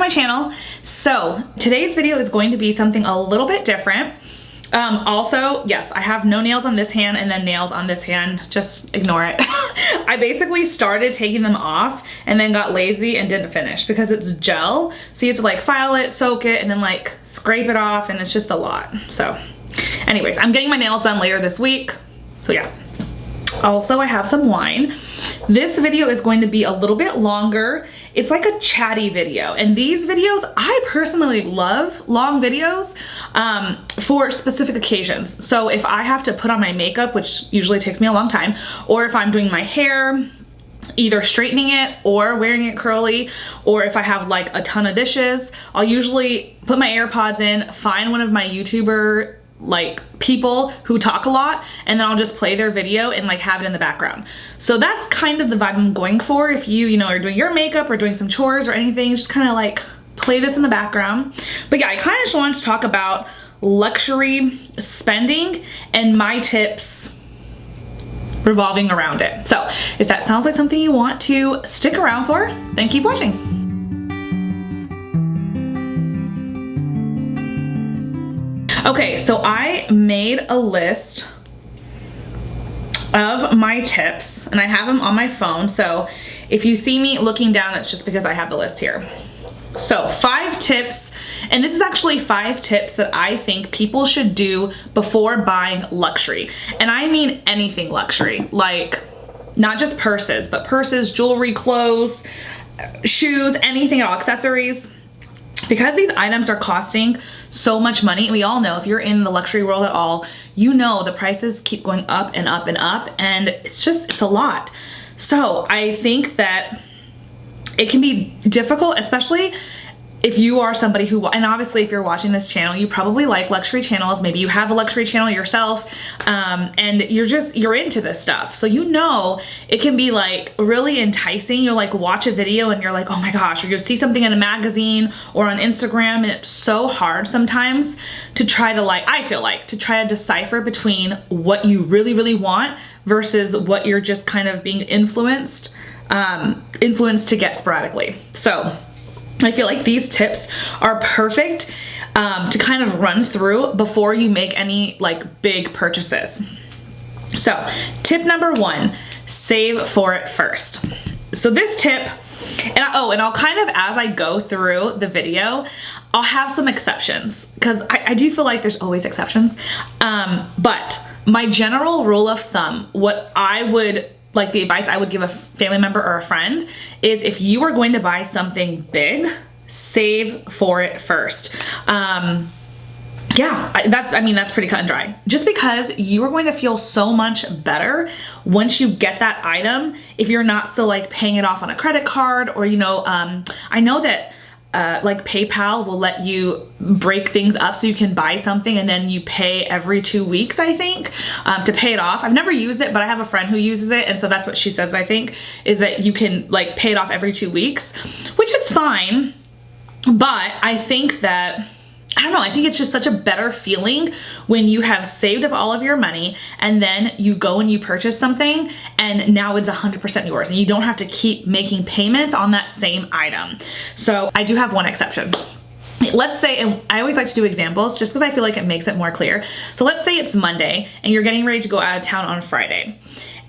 my channel. So today's video is going to be something a little bit different. Also, yes, I have no nails on this hand and then nails on this hand. Just ignore it. I basically started taking them off and then got lazy and didn't finish because it's gel. So you have to like file it, soak it, and then like scrape it off, and it's just a lot. So anyways, I'm getting my nails done later this week. So yeah. Also, I have some wine. This video is going to be a little bit longer. It's like a chatty video, and these videos, I personally love long videos for specific occasions. So if I have to put on my makeup, which usually takes me a long time, or if I'm doing my hair, either straightening it or wearing it curly, or if I have like a ton of dishes, I'll usually put my AirPods in, find one of my YouTuber like people who talk a lot, and then I'll just play their video and like have it in the background. So that's kind of the vibe I'm going for. If you know, are doing your makeup or doing some chores or anything, just kind of like play this in the background. But yeah, I kind of just wanted to talk about luxury spending and my tips revolving around it. So if that sounds like something you want to stick around for, then keep watching. Okay, so I made a list of my tips, and I have them on my phone. So if you see me looking down, that's just because I have the list here. So 5 tips, and this is actually 5 tips that I think people should do before buying luxury. And I mean anything luxury, like not just purses, but purses, jewelry, clothes, shoes, anything at all, accessories. Because these items are costing so much money, and we all know if you're in the luxury world at all, you know the prices keep going up and up and up, and it's a lot. So I think that it can be difficult, especially if you are somebody who, and obviously if you're watching this channel, you probably like luxury channels. Maybe you have a luxury channel yourself, and you're into this stuff. So you know it can be like really enticing. You'll like watch a video and you're like, oh my gosh, or you'll see something in a magazine or on Instagram, and it's so hard sometimes to try to like, I feel like, to try to decipher between what you really, really want versus what you're just kind of being influenced to get sporadically. So I feel like these tips are perfect to kind of run through before you make any like big purchases. So tip number 1, save for it first. So this tip, and I'll kind of, as I go through the video, I'll have some exceptions, because I do feel like there's always exceptions. But my general rule of thumb, what I would like, the advice I would give a family member or a friend is, if you are going to buy something big, save for it first. Yeah, that's pretty cut and dry. Just because you are going to feel so much better once you get that item, if you're not still like paying it off on a credit card, or, you know, I know that like PayPal will let you break things up so you can buy something and then you pay every 2 weeks, I think, to pay it off. I've never used it, but I have a friend who uses it, and so that's what she says, I think, is that you can like pay it off every 2 weeks, which is fine. But I think that, I don't know, I think it's just such a better feeling when you have saved up all of your money and then you go and you purchase something and now it's 100% yours, and you don't have to keep making payments on that same item. So I do have one exception. Let's say, and I always like to do examples just because I feel like it makes it more clear. So let's say it's Monday and you're getting ready to go out of town on Friday.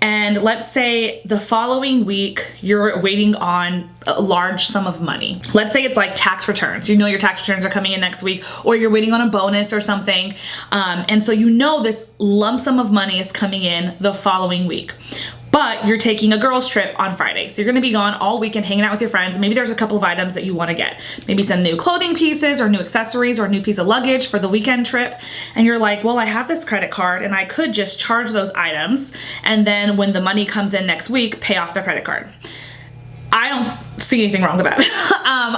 And let's say the following week, you're waiting on a large sum of money. Let's say it's like tax returns. You know your tax returns are coming in next week, or you're waiting on a bonus or something. And so you know this lump sum of money is coming in the following week. But you're taking a girls trip on Friday. So you're gonna be gone all weekend hanging out with your friends. Maybe there's a couple of items that you wanna get. Maybe some new clothing pieces or new accessories or a new piece of luggage for the weekend trip. And you're like, well, I have this credit card and I could just charge those items, and then when the money comes in next week, pay off the credit card. I don't see anything wrong with that.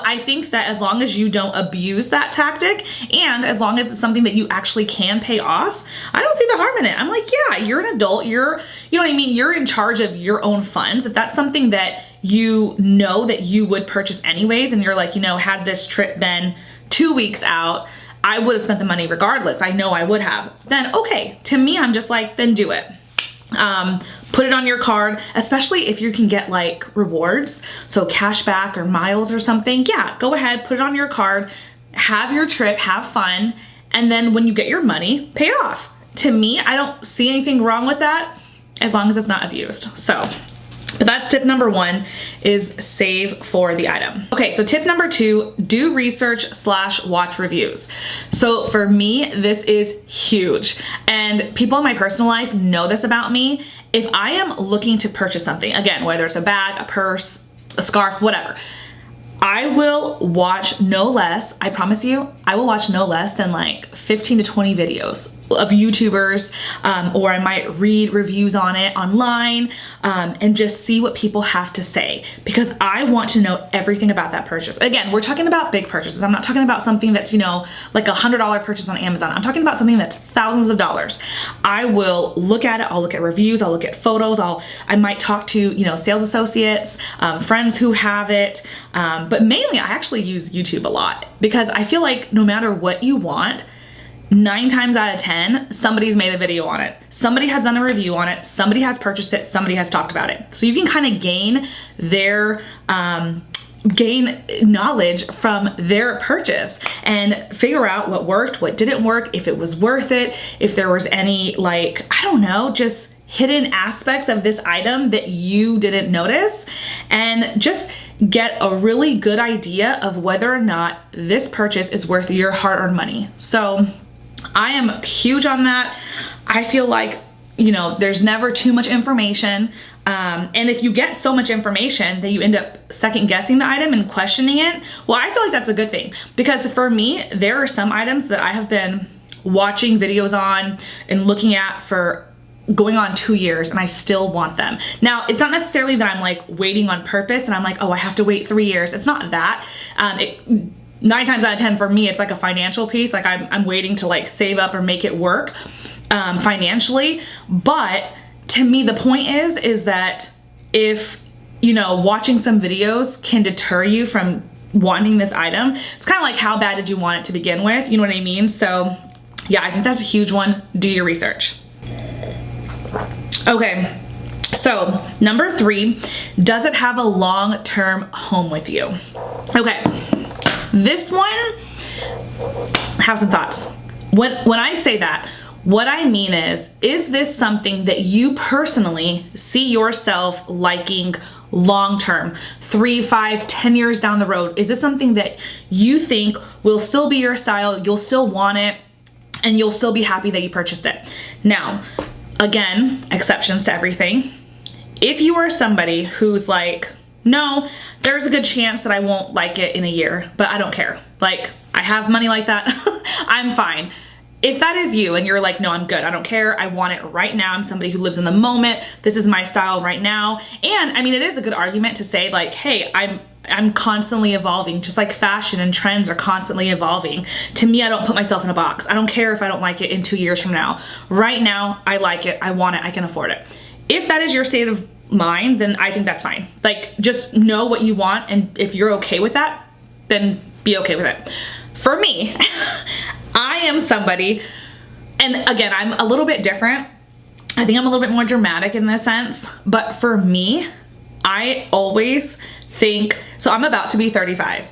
I think that as long as you don't abuse that tactic, and as long as it's something that you actually can pay off, I don't see the harm in it. I'm like, yeah, you're an adult, you know what I mean? You're in charge of your own funds. If that's something that you know that you would purchase anyways, and you're like, you know, had this trip been 2 weeks out, I would have spent the money regardless. I know I would have. Then okay, to me, I'm just like, then do it. Put it on your card, especially if you can get like rewards, so cash back or miles or something. Yeah, go ahead, put it on your card, have your trip, have fun, and then when you get your money, pay it off. To me, I don't see anything wrong with that as long as it's not abused. So, but that's tip number 1, is save for the item. Okay, so tip number 2, do research / watch reviews. So for me, this is huge. And people in my personal life know this about me. If I am looking to purchase something, again, whether it's a bag, a purse, a scarf, whatever, I will watch no less, I promise you, I will watch no less than like 15 to 20 videos of YouTubers, or I might read reviews on it online, and just see what people have to say, because I want to know everything about that purchase. Again, we're talking about big purchases. I'm not talking about something that's, you know, like $100 purchase on Amazon. I'm talking about something that's thousands of dollars. I will look at it. I'll look at reviews. I'll look at photos. I might talk to, you know, sales associates, friends who have it. But mainly I actually use YouTube a lot, because I feel like no matter what you want, 9 times out of 10, somebody's made a video on it. Somebody has done a review on it. Somebody has purchased it. Somebody has talked about it. So you can kind of gain knowledge from their purchase and figure out what worked, what didn't work, if it was worth it, if there was any, like, I don't know, just hidden aspects of this item that you didn't notice, and just get a really good idea of whether or not this purchase is worth your hard-earned money. So I am huge on that. I feel like, you know, there's never too much information. And if you get so much information that you end up second guessing the item and questioning it, well, I feel like that's a good thing. Because for me, there are some items that I have been watching videos on and looking at for going on 2 years, and I still want them. Now, it's not necessarily that I'm like waiting on purpose and I'm like, oh, I have to wait 3 years. It's not that. 9 times out of 10 for me, it's like a financial piece. Like I'm waiting to like save up or make it work financially. But to me, the point is that if, you know, watching some videos can deter you from wanting this item, it's kind of like, how bad did you want it to begin with? You know what I mean? So yeah, I think that's a huge one. Do your research. Okay, so number 3, does it have a long-term home with you? Okay, this one, have some thoughts. When I say that, what I mean is this something that you personally see yourself liking long-term, 3, 5, 10 years down the road? Is this something that you think will still be your style, you'll still want it, and you'll still be happy that you purchased it? Now, again, exceptions to everything. If you are somebody who's like, no, there's a good chance that I won't like it in a year, but I don't care. Like, I have money like that. I'm fine. If that is you and you're like, no, I'm good, I don't care, I want it right now, I'm somebody who lives in the moment, this is my style right now. And I mean, it is a good argument to say like, hey, I'm constantly evolving, just like fashion and trends are constantly evolving. To me, I don't put myself in a box. I don't care if I don't like it in 2 years from now. Right now, I like it, I want it, I can afford it. If that is your state of mind, then I think that's fine. Like, just know what you want, and if you're okay with that, then be okay with it. For me, I am somebody, and again, I'm a little bit different. I think I'm a little bit more dramatic in this sense, but for me, I always think, so I'm about to be 35.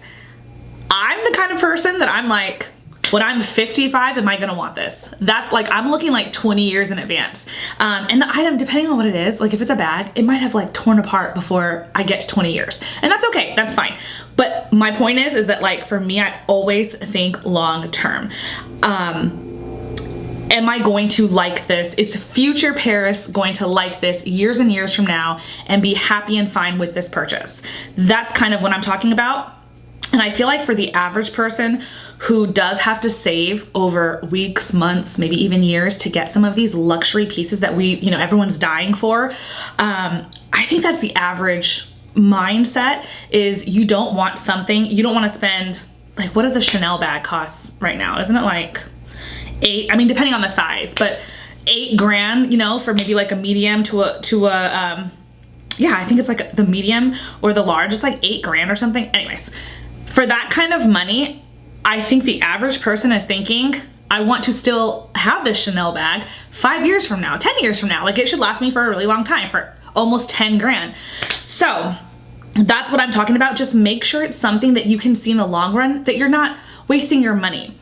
I'm the kind of person that I'm like, when I'm 55, am I gonna want this? That's like, I'm looking like 20 years in advance. And the item, depending on what it is, like if it's a bag, it might have like torn apart before I get to 20 years. And that's okay, that's fine. But my point is that like, for me, I always think long term. Am I going to like this? Is future Paris going to like this years and years from now and be happy and fine with this purchase? That's kind of what I'm talking about. And I feel like for the average person who does have to save over weeks, months, maybe even years to get some of these luxury pieces that everyone's dying for, I think that's the average mindset. Is you don't want something, you don't want to spend, like, what does a Chanel bag cost right now? Isn't it like $8, I mean, depending on the size, but $8 grand, for maybe like a medium to a yeah, I think it's like the medium or the large, it's like $8 grand or something. Anyways, for that kind of money, I think the average person is thinking, I want to still have this Chanel bag 5 years from now, 10 years from now. Like, it should last me for a really long time, for almost 10 grand. So that's what I'm talking about. Just make sure it's something that you can see in the long run, that you're not wasting your money.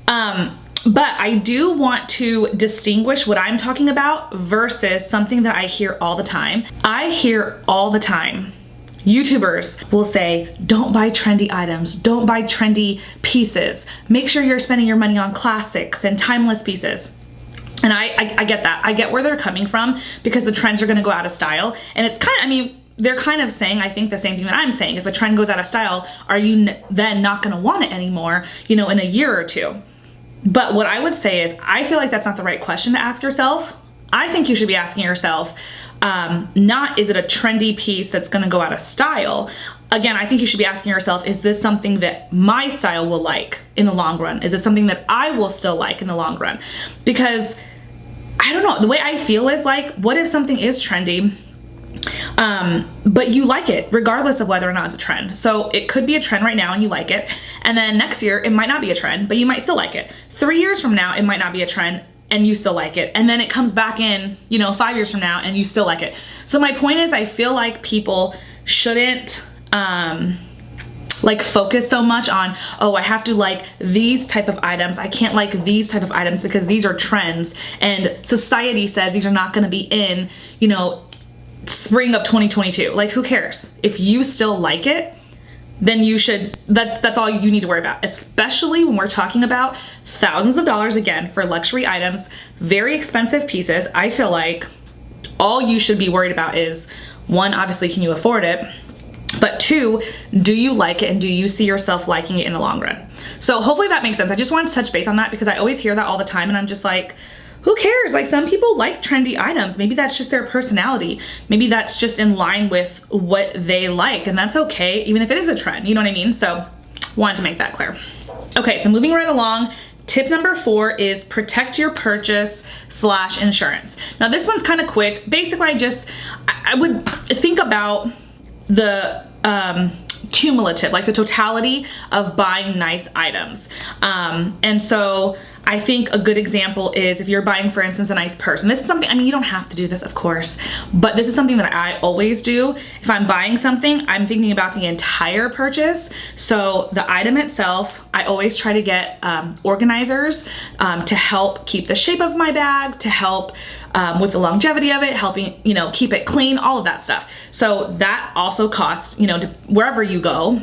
But I do want to distinguish what I'm talking about versus something that I hear all the time. I hear all the time, YouTubers will say, don't buy trendy items, don't buy trendy pieces. Make sure you're spending your money on classics and timeless pieces. And I get that. I get where they're coming from, because the trends are gonna go out of style. And it's kind of, I mean, they're kind of saying, I think, the same thing that I'm saying. If a trend goes out of style, are you then not gonna want it anymore, you know, in a year or two? But what I would say is, I feel like that's not the right question to ask yourself. I think you should be asking yourself, not is it a trendy piece that's gonna go out of style? Again, I think you should be asking yourself, is this something that my style will like in the long run? Is it something that I will still like in the long run? Because I don't know, the way I feel is like, what if something is trendy, but you like it regardless of whether or not it's a trend? So it could be a trend right now and you like it, and then next year it might not be a trend, but you might still like it. 3 years from now it might not be a trend and you still like it, and then it comes back in, you know, 5 years from now and you still like it. So my point is, I feel like people shouldn't like focus so much on, oh, I have to like these type of items, I can't like these type of items because these are trends and society says these are not going to be in, you know, spring of 2022. Like, who cares? If you still like it, then you should, that's all you need to worry about, especially when we're talking about thousands of dollars, again, for luxury items, very expensive pieces. I feel like all you should be worried about is, one, obviously, can you afford it? But two, do you like it, and do you see yourself liking it in the long run? So hopefully that makes sense. I just wanted to touch base on that because I always hear that all the time, and I'm just like, who cares? Like, some people like trendy items. Maybe that's just their personality. Maybe that's just in line with what they like, and that's okay, even if it is a trend, you know what I mean? So wanted to make that clear. Okay, so moving right along, tip number 4 is protect your purchase / insurance. Now this one's kind of quick. Basically, I would think about the cumulative, like the totality of buying nice items. And so I think a good example is if you're buying, for instance, a nice purse. And this is something, I mean, you don't have to do this, of course, but this is something that I always do. If I'm buying something, I'm thinking about the entire purchase. So the item itself, I always try to get organizers to help keep the shape of my bag, to help with the longevity of it, helping, you know, keep it clean, all of that stuff. So that also costs, you know, wherever you go.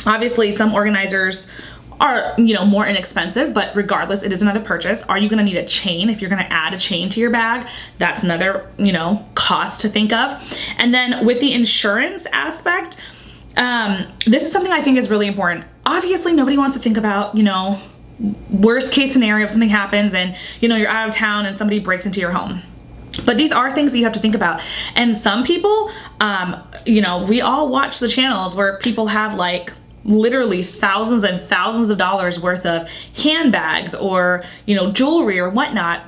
Obviously, some organizers are, you know, more inexpensive, but regardless, it is another purchase. Are you gonna need a chain? If you're gonna add a chain to your bag, that's another, you know, cost to think of. And then with the insurance aspect, this is something I think is really important. Obviously, nobody wants to think about, you know, worst case scenario if something happens and, you know, you're out of town and somebody breaks into your home. But these are things that you have to think about. And some people, you know, we all watch the channels where people have like literally thousands and thousands of dollars worth of handbags or, you know, jewelry or whatnot.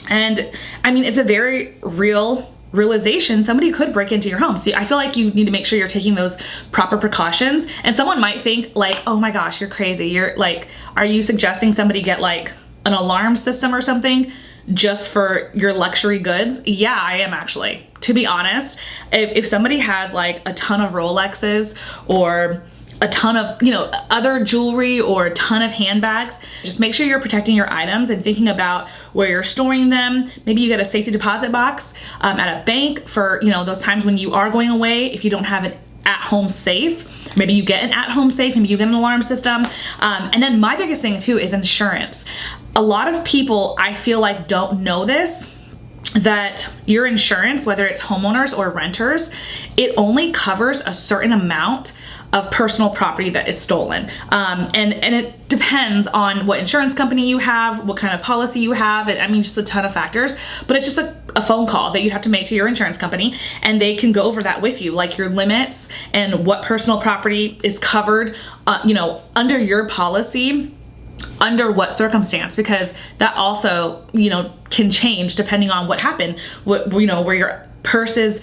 And I mean, it's a very realization. Somebody could break into your home. So I feel like you need to make sure you're taking those proper precautions. And someone might think like, oh my gosh, you're crazy. You're like, are you suggesting somebody get like an alarm system or something just for your luxury goods? Yeah, I am actually. To be honest, if somebody has like a ton of Rolexes or a ton of, you know, other jewelry or a ton of handbags, just make sure you're protecting your items and thinking about where you're storing them. Maybe you get a safety deposit box at a bank for, you know, those times when you are going away. If you don't have an at-home safe, maybe you get an at-home safe, maybe you get an alarm system. And then my biggest thing too is insurance. A lot of people, I feel like, don't know this, that your insurance, whether it's homeowners or renters, it only covers a certain amount of personal property that is stolen. And it depends on what insurance company you have, what kind of policy you have, and I mean, just a ton of factors, but it's just a phone call that you have to make to your insurance company, and they can go over that with you, like your limits and what personal property is covered, you know, under your policy, under what circumstance, because that also, you know, can change depending on what happened, you know, where your purse is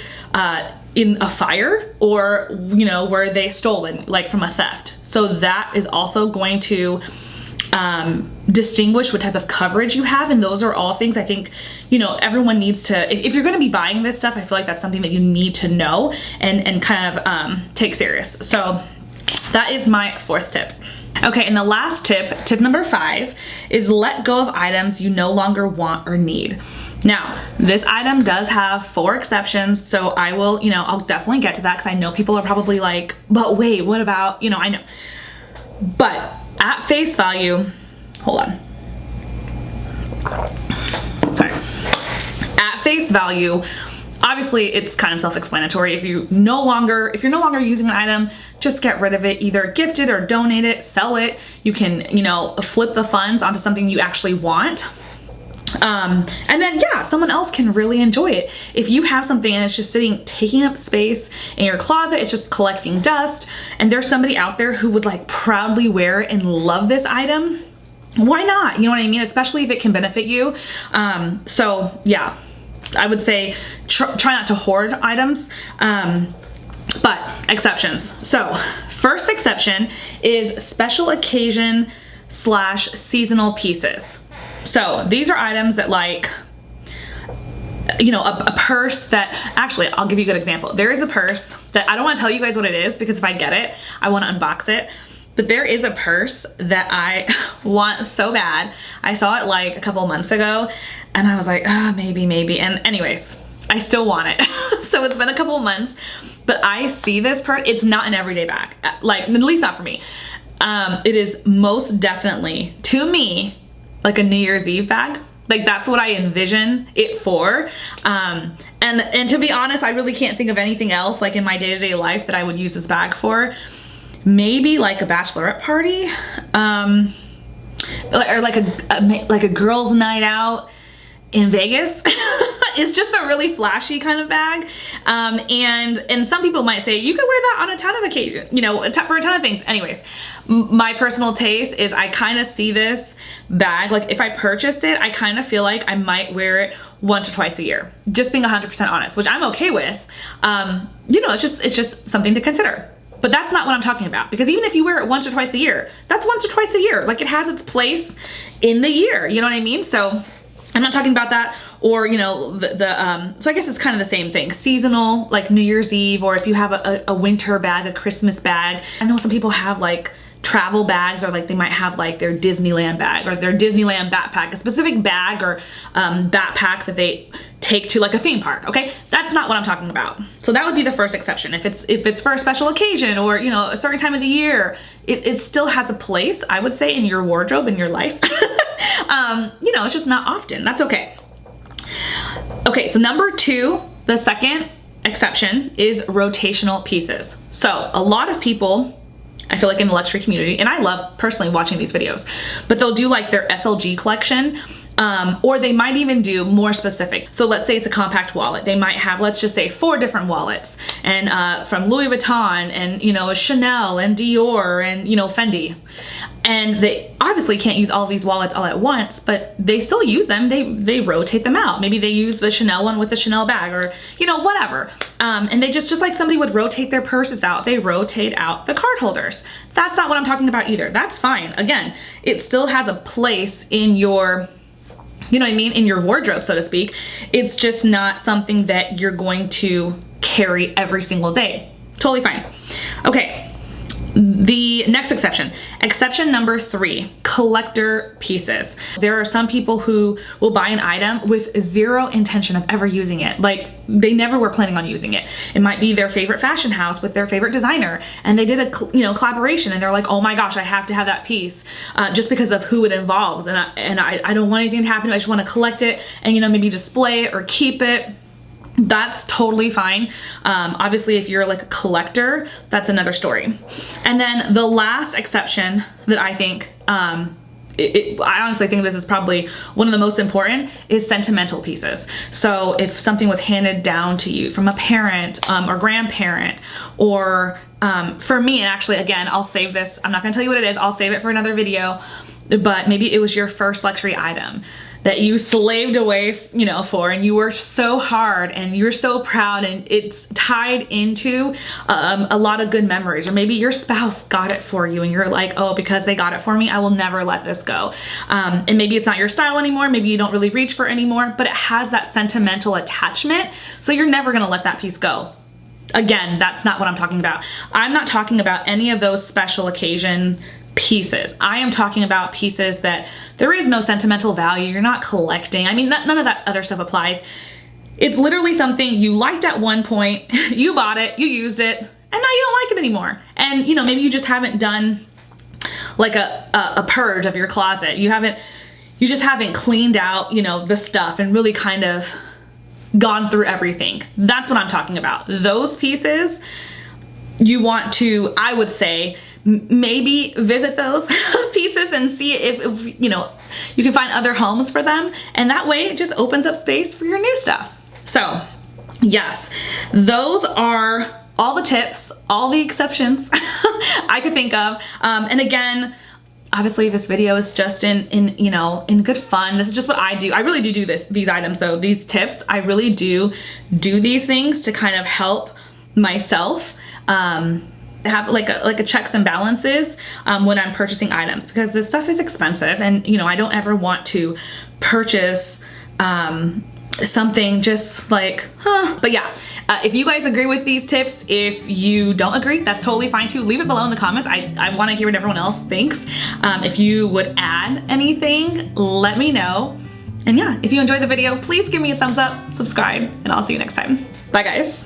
in a fire, or, you know, where they stolen, like from a theft. So that is also going to distinguish what type of coverage you have. And those are all things I think, you know, everyone needs to, if you're going to be buying this stuff, I feel like that's something that you need to know and kind of take serious. So that is my 4th tip. Okay, and the last tip number 5, is let go of items you no longer want or need. Now, this item does have 4 exceptions, so I will, you know, I'll definitely get to that because I know people are probably like, but wait, what about, you know, I know. But at face value, hold on. Sorry. At face value, obviously it's kind of self-explanatory. If you're no longer using an item, just get rid of it. Either gift it or donate it, sell it. You can, you know, flip the funds onto something you actually want. And then yeah, someone else can really enjoy it. If you have something and it's just sitting, taking up space in your closet, it's just collecting dust, and there's somebody out there who would like proudly wear it and love this item, why not? You know what I mean? Especially if it can benefit you. So yeah, I would say try not to hoard items, but exceptions. So first exception is special occasion / seasonal pieces. So these are items that, like, you know, a purse that, actually, I'll give you a good example. There is a purse that I don't want to tell you guys what it is because if I get it, I want to unbox it. But there is a purse that I want so bad. I saw it like a couple months ago and I was like, oh, maybe. And anyways, I still want it. So it's been a couple of months, but I see this purse. It's not an everyday bag, like at least not for me. It is most definitely, to me, like a New Year's Eve bag. Like that's what I envision it for. And to be honest, I really can't think of anything else like in my day-to-day life that I would use this bag for. Maybe like a bachelorette party, or like a girls' night out in Vegas. It's just a really flashy kind of bag. And some people might say you could wear that on a ton of occasions, you know, for a ton of things. Anyways, my personal taste is I kind of see this bag, like if I purchased it, I kind of feel like I might wear it once or twice a year, just being 100% honest, which I'm okay with. You know, it's just something to consider. But that's not what I'm talking about, because even if you wear it once or twice a year, that's once or twice a year. Like it has its place in the year, you know what I mean? So I'm not talking about that. Or, you know, so I guess it's kind of the same thing. Seasonal, like New Year's Eve, or if you have a winter bag, a Christmas bag. I know some people have like travel bags, or like they might have like their Disneyland bag or their Disneyland backpack, a specific bag or backpack that they take to like a theme park. Okay, that's not what I'm talking about. So that would be the first exception. If it's for a special occasion or, you know, a certain time of the year, it still has a place, I would say, in your wardrobe, in your life. You know, it's just not often. That's okay. Okay, so number 2, the second exception is rotational pieces. So a lot of people, I feel like in the luxury community, and I love personally watching these videos, but they'll do like their SLG collection, or they might even do more specific. So let's say it's a compact wallet. They might have, let's just say 4 different wallets, and from Louis Vuitton, and, you know, Chanel and Dior and, you know, Fendi. And they obviously can't use all of these wallets all at once, but they still use them. They rotate them out. Maybe they use the Chanel one with the Chanel bag, or, you know, whatever. And they just like somebody would rotate their purses out, they rotate out the card holders. That's not what I'm talking about either. That's fine. Again, it still has a place in your, you know what I mean, in your wardrobe, so to speak. It's just not something that you're going to carry every single day. Totally fine. Okay. The next exception number 3, collector pieces. There are some people who will buy an item with 0 intention of ever using it. Like they never were planning on using it. It might be their favorite fashion house with their favorite designer, and they did a collaboration, and they're like, oh my gosh, I have to have that piece just because of who it involves, and I don't want anything to happen. I just want to collect it and, you know, maybe display it or keep it. That's totally fine. Obviously, if you're like a collector, that's another story. And then the last exception that I think, I honestly think this is probably one of the most important, is sentimental pieces. So if something was handed down to you from a parent or grandparent, or for me, and actually, again, I'll save this. I'm not gonna tell you what it is. I'll save it for another video. But maybe it was your first luxury item. that you slaved away, you know, for, and you worked so hard and you're so proud, and it's tied into a lot of good memories. Or maybe your spouse got it for you and you're like, oh, because they got it for me, I will never let this go. And maybe it's not your style anymore, maybe you don't really reach for it anymore, but it has that sentimental attachment, so you're never gonna let that piece go. Again, that's not what I'm talking about. I'm not talking about any of those special occasion pieces. I am talking about pieces that there is no sentimental value. You're not collecting. I mean, none of that other stuff applies. It's literally something you liked at one point, you bought it, you used it, and now you don't like it anymore. And you know, maybe you just haven't done like a purge of your closet. You just haven't cleaned out, you know, the stuff and really kind of gone through everything. That's what I'm talking about. Those pieces, you want to, I would say, maybe visit those pieces and see if you know, you can find other homes for them, and that way it just opens up space for your new stuff. So yes, those are all the tips, all the exceptions I could think of. And again, obviously this video is just in you know, in good fun. This is just what I do. I really do these items though, these tips. I really do these things to kind of help myself have like a checks and balances when I'm purchasing items, because this stuff is expensive, and you know, I don't ever want to purchase something just like, but yeah, if you guys agree with these tips, if you don't agree, that's totally fine too. Leave it below in the comments. I want to hear what everyone else thinks. If you would add anything, let me know. And yeah, if you enjoyed the video, please give me a thumbs up, subscribe, and I'll see you next time. Bye guys.